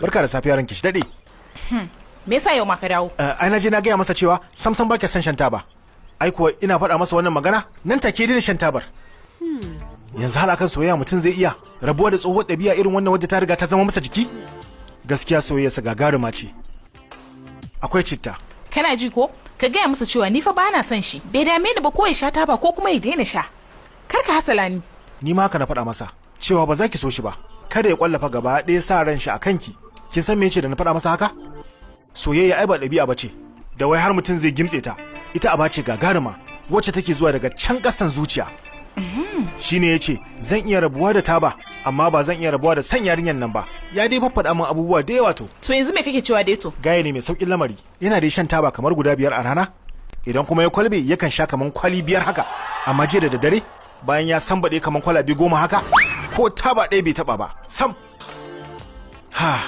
Barka da safiya ranki shi dade. Me yasa yau ma ka dawo? Ai na je na gaya masa cewa samsam ba ke son shan taba. Ai kuwa ina faɗa masa wannan magana nan take daina shan tabar. Yanzu hal akan soyayya mutum zai iya rabuwa da tsohuwar ɗabi'a irin wannan wadda ta riga ta zama masa jiki? Gaskiya soyayyarsa gagaruma ce. Akwai citta. Kana ji ko? Ka gaya masa cewa ni fa ba na son shi. Bai dame ni ba ko ya sha taba ko kuma ya daina sha. Kar ka hasala ni. Ni ma haka na faɗa masa cewa ba za ki so shi ba. Kada ya kwallafa gaba ɗaya sa ran shi a kanki. Kin san me yace da na faɗa masa haka? Soyayya ai ba ɗabi'a bace. Da wai har mutum zai gimtse ta. Ita aba ce gagaruma wacce take zuwa daga can ƙasan zuciya. Shine yace zan iya rabuwa da taba amma ba zan iya rabuwa da san yarinyan nan ba. Ya dai faffaɗa min abubuwa da yawa to. To yanzu me kake cewa dai to? Gaya ne mai saukin lamari. Yana da shan taba kamar guda 5 a rana. Idan kuma ya kwalbe yakan sha kaman kwali 5 haka. Amma jiya da daddare bayan ya sambaɗe kaman kwalabe 10 haka ko taba ɗaya bai taba ba. Sam. Ha.